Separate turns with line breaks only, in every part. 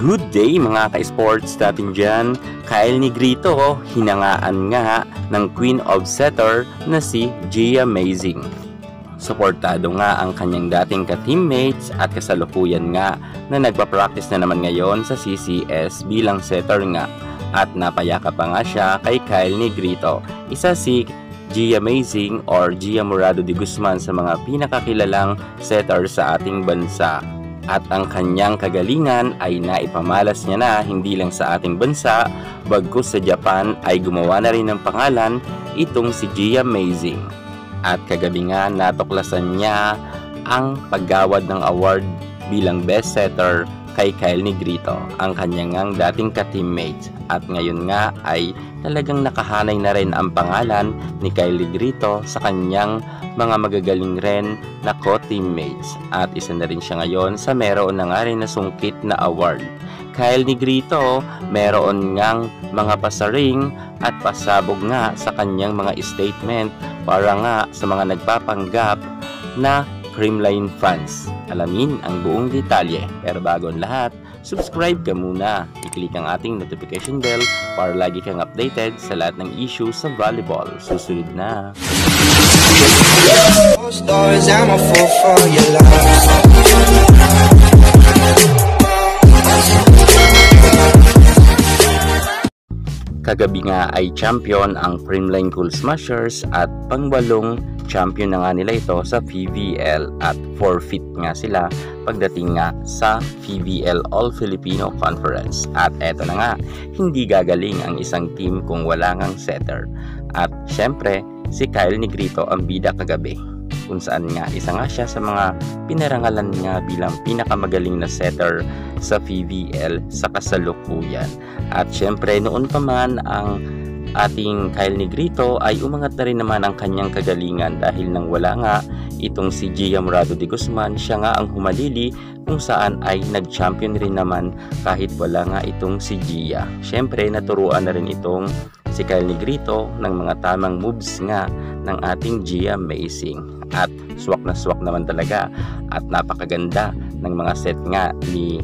Good day mga ka-sports natin dyan. Kyle Negrito, hinangaan nga ng Queen of Setter na si Gia Mazing. Suportado nga ang kanyang dating ka-teammates at kasalukuyan nga na nagpa-practice na naman ngayon sa CCS bilang setter nga. At napayaka pa nga siya kay Kyle Negrito. Isa si Gia Mazing or Gia Morado de Guzman sa mga pinakakilalang setter sa ating bansa. At ang kanyang kagalingan ay naipamalas niya na hindi lang sa ating bansa, bagkus sa Japan ay gumawa na rin ng pangalan itong si Gia Mazing. At kagabi nga natuklasan niya ang paggawad ng award bilang best setter kay Kyle Negrito, ang kanyang dating ka-teammate. At ngayon nga ay talagang nakahanay na rin ang pangalan ni Kyle Negrito sa kanyang mga magagaling rin na co-teammates. At isa na rin siya ngayon sa meron na nga rin na sungkit na award. Kyle Negrito meron ngang mga pasaring at pasabog nga sa kanyang mga statement para nga sa mga nagpapanggap na Creamline fans. Alamin ang buong detalye. Pero bago ang lahat, subscribe ka muna. I-click ang ating notification bell para lagi kang updated sa lahat ng issues sa volleyball. Susunod na. Kagabi nga ay champion ang Creamline Cool Smashers at pangwalong champion na nga nila ito sa PVL at forfeit nga sila pagdating nga sa PVL All Filipino Conference. At eto na nga, hindi gagaling ang isang team kung wala ngang setter. At syempre, si Kyle Negrito ang bida kagabi, kung saan nga isa nga siya sa mga pinarangalan nga bilang pinakamagaling na setter sa PVL sa kasalukuyan. At syempre noon pa man ang ating Kyle Negrito ay umangat na rin naman ang kanyang kagalingan dahil nang wala nga itong si Gia Morado de Guzman, siya nga ang humalili kung saan ay nag-champion rin naman kahit wala nga itong si Gia. Syempre naturuan na rin itong si Kyle Negrito ng mga tamang moves nga ng ating Gia Mazing. At swak na swak naman talaga at napakaganda ng mga set nga ni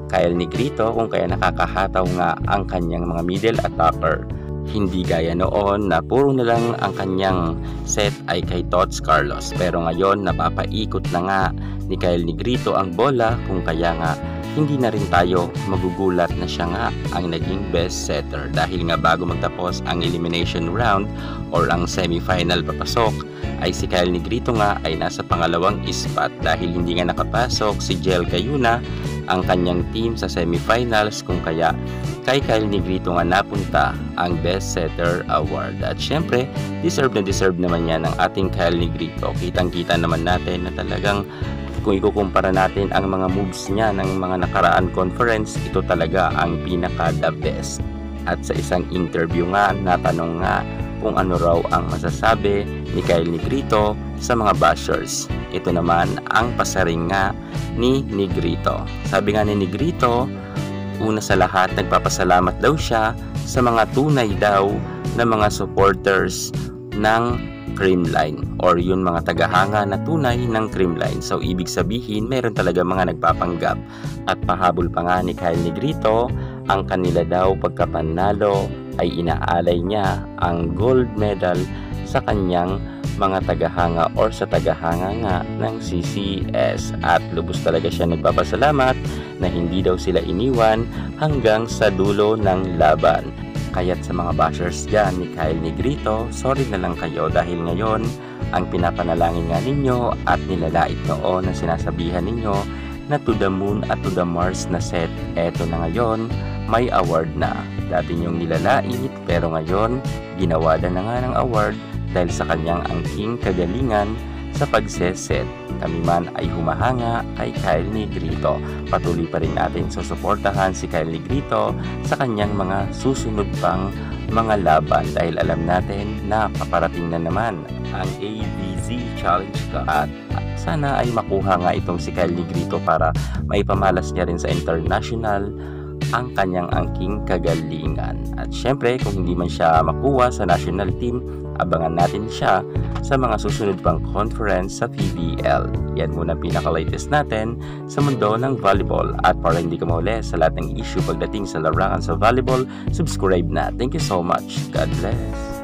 Kyle Negrito kung kaya nakakahataw nga ang kanyang mga middle attacker. Hindi gaya noon na puro na lang ang kanyang set ay kay Tots Carlos, pero ngayon napapaikot na nga ni Kyle Negrito ang bola kung kaya nga hindi na rin tayo magugulat na siya nga ang naging best setter dahil nga bago magtapos ang elimination round or ang semifinal papasok ay si Kyle Negrito nga ay nasa pangalawang spot dahil hindi nga nakapasok si Jel Gayuna ang kanyang team sa semifinals, kung kaya kay Kyle Negrito nga napunta ang Best Setter Award. At syempre, deserve naman yan ng ating Kyle Negrito. Kitang-kita naman natin na talagang kung ikukumpara natin ang mga moves niya ng mga nakaraan conference, ito talaga ang pinaka the best. At sa isang interview nga, natanong nga kung ano raw ang masasabi ni Kyle Negrito sa mga bashers. Ito naman ang pasaring nga ni Negrito. Sabi nga ni Negrito, una sa lahat nagpapasalamat daw siya sa mga tunay daw na mga supporters ng Creamline or yun mga tagahanga na tunay ng Creamline. So ibig sabihin meron talaga mga nagpapanggap. At pahabol pa nga ni Kyle Negrito, ang kanila daw pagkapanalo ay inaalay niya ang gold medal sa kanyang mga tagahanga or sa tagahanga nga ng CCS. At lubos talaga siya nagpapasalamat na hindi daw sila iniwan hanggang sa dulo ng laban. Kaya't sa mga bashers dyan ni Kyle Negrito, sorry na lang kayo dahil ngayon ang pinapanalangin nga ninyo at nilalait noon na sinasabihan ninyo na to the moon at to the Mars na set, eto na ngayon may award na. Dati nyong nilalait pero ngayon ginawadan na nga ng award dahil sa kanyang angking kagalingan sa pagseset. Kami man ay humahanga kay Kyle Negrito. Patuloy pa rin natin susuportahan si Kyle Negrito sa kanyang mga susunod pang mga laban dahil alam natin na paparating na naman ang AVZ Challenge Cup at sana ay makuha nga itong si Kyle Negrito para maipamalas niya rin sa international ang kanyang angking kagalingan. At syempre, kung hindi man siya makuha sa national team, abangan natin siya sa mga susunod pang conference sa PBL. Yan muna pinaka-latest natin sa mundo ng volleyball. At para hindi ka mahuli sa lahat ng issue pagdating sa larangan sa volleyball, subscribe na. Thank you so much. God bless.